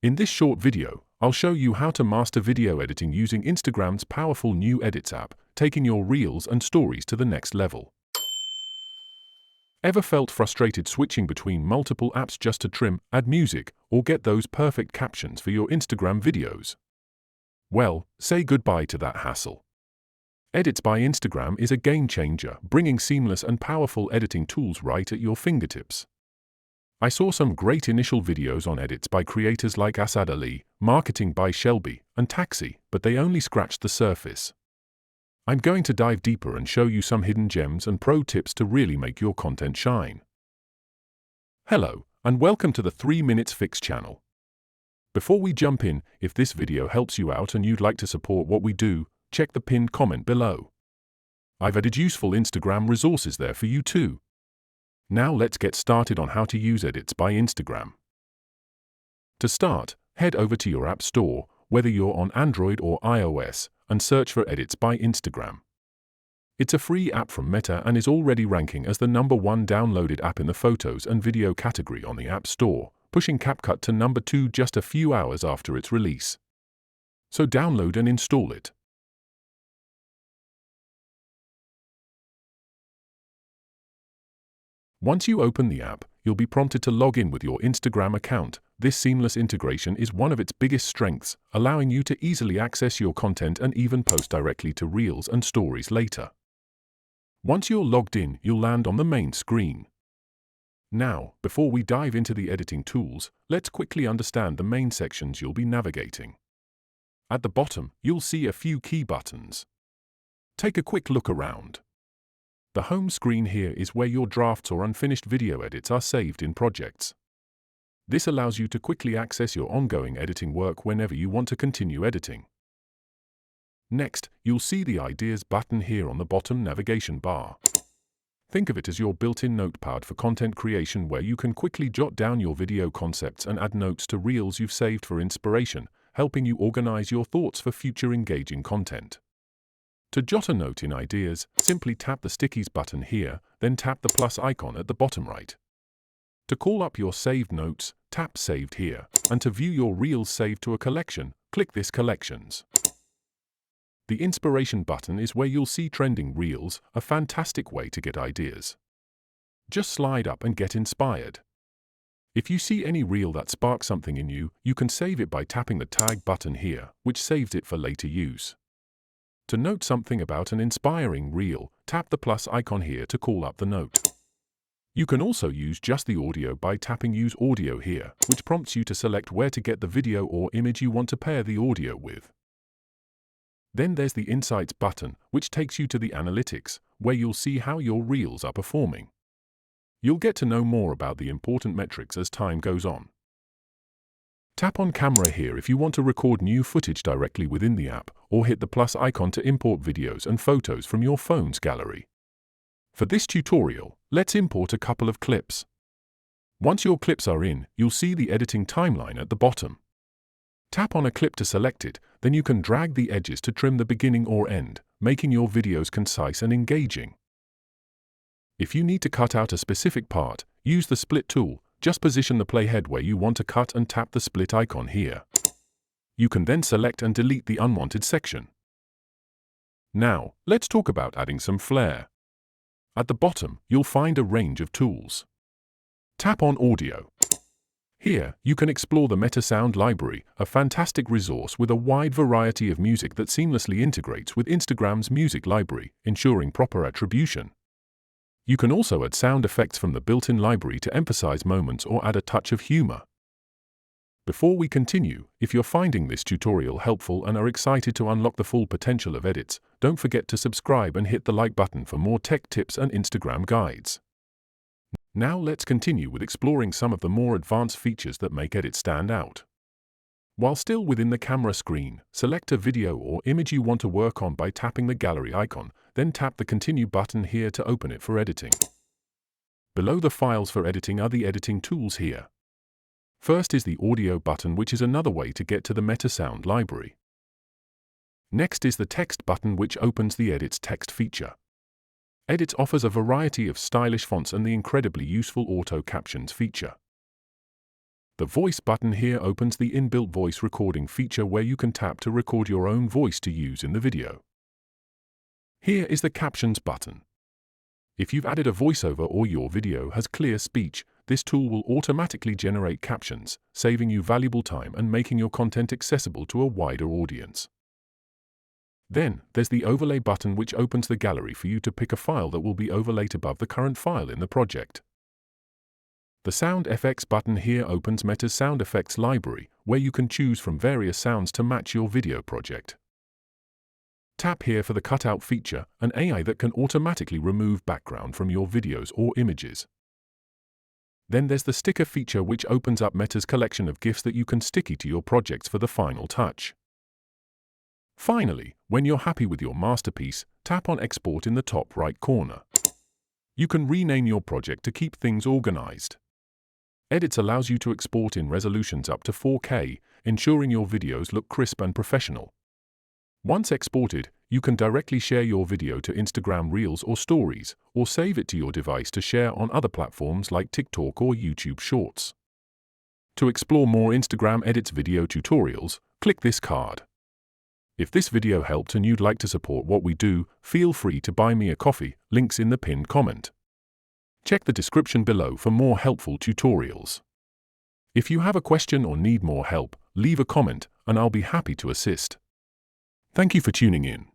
In this short video, I'll show you how to master video editing using Instagram's powerful new Edits app, taking your Reels and Stories to the next level. Ever felt frustrated switching between multiple apps just to trim, add music, or get those perfect captions for your Instagram videos? Well, say goodbye to that hassle. Edits by Instagram is a game changer, bringing seamless and powerful editing tools right at your fingertips. I saw some great initial videos on edits by creators like Asad Ali, Marketing by Shelby, and Taxi, but they only scratched the surface. I'm going to dive deeper and show you some hidden gems and pro tips to really make your content shine. Hello, and welcome to the 3 Minutes Fix channel. Before we jump in, if this video helps you out and you'd like to support what we do, check the pinned comment below. I've added useful Instagram resources there for you too. Now let's get started on how to use Edits by Instagram. To start, head over to your App Store, whether you're on Android or iOS, and search for Edits by Instagram. It's a free app from Meta and is already ranking as the #1 downloaded app in the photos and video category on the App Store, pushing CapCut to #2 just a few hours after its release. So download and install it. Once you open the app, you'll be prompted to log in with your Instagram account. This seamless integration is one of its biggest strengths, allowing you to easily access your content and even post directly to Reels and Stories later. Once you're logged in, you'll land on the main screen. Now, before we dive into the editing tools, let's quickly understand the main sections you'll be navigating. At the bottom, you'll see a few key buttons. Take a quick look around. The home screen here is where your drafts or unfinished video edits are saved in projects. This allows you to quickly access your ongoing editing work whenever you want to continue editing. Next, you'll see the Ideas button here on the bottom navigation bar. Think of it as your built-in notepad for content creation where you can quickly jot down your video concepts and add notes to reels you've saved for inspiration, helping you organize your thoughts for future engaging content. To jot a note in Ideas, simply tap the Stickies button here, then tap the plus icon at the bottom right. To call up your saved notes, tap Saved here, and to view your Reels saved to a collection, click this Collections. The Inspiration button is where you'll see trending Reels, a fantastic way to get ideas. Just slide up and get inspired. If you see any reel that sparks something in you, you can save it by tapping the Tag button here, which saves it for later use. To note something about an inspiring reel, tap the plus icon here to call up the note. You can also use just the audio by tapping Use Audio here, which prompts you to select where to get the video or image you want to pair the audio with. Then there's the Insights button, which takes you to the Analytics, where you'll see how your reels are performing. You'll get to know more about the important metrics as time goes on. Tap on Camera here if you want to record new footage directly within the app, or hit the plus icon to import videos and photos from your phone's gallery. For this tutorial, let's import a couple of clips. Once your clips are in, you'll see the editing timeline at the bottom. Tap on a clip to select it, then you can drag the edges to trim the beginning or end, making your videos concise and engaging. If you need to cut out a specific part, use the Split tool. Just position the playhead where you want to cut and tap the split icon here. You can then select and delete the unwanted section. Now, let's talk about adding some flair. At the bottom, you'll find a range of tools. Tap on Audio. Here, you can explore the Meta Sound Library, a fantastic resource with a wide variety of music that seamlessly integrates with Instagram's music library, ensuring proper attribution. You can also add sound effects from the built-in library to emphasize moments or add a touch of humor. Before we continue, if you're finding this tutorial helpful and are excited to unlock the full potential of Edits, don't forget to subscribe and hit the like button for more tech tips and Instagram guides. Now let's continue with exploring some of the more advanced features that make Edits stand out. While still within the camera screen, select a video or image you want to work on by tapping the gallery icon, then tap the Continue button here to open it for editing. Below the files for editing are the editing tools here. First is the Audio button, which is another way to get to the Meta Sound library. Next is the Text button, which opens the Edits text feature. Edits offers a variety of stylish fonts and the incredibly useful Auto Captions feature. The voice button here opens the inbuilt voice recording feature where you can tap to record your own voice to use in the video. Here is the captions button. If you've added a voiceover or your video has clear speech, this tool will automatically generate captions, saving you valuable time and making your content accessible to a wider audience. Then, there's the overlay button which opens the gallery for you to pick a file that will be overlaid above the current file in the project. The Sound FX button here opens Meta's sound effects library, where you can choose from various sounds to match your video project. Tap here for the cutout feature, an AI that can automatically remove background from your videos or images. Then there's the sticker feature which opens up Meta's collection of GIFs that you can sticky to your projects for the final touch. Finally, when you're happy with your masterpiece, tap on Export in the top right corner. You can rename your project to keep things organized. Edits allows you to export in resolutions up to 4K, ensuring your videos look crisp and professional. Once exported, you can directly share your video to Instagram Reels or Stories, or save it to your device to share on other platforms like TikTok or YouTube Shorts. To explore more Instagram Edits video tutorials, click this card. If this video helped and you'd like to support what we do, feel free to buy me a coffee, links in the pinned comment. Check the description below for more helpful tutorials. If you have a question or need more help, leave a comment and I'll be happy to assist. Thank you for tuning in.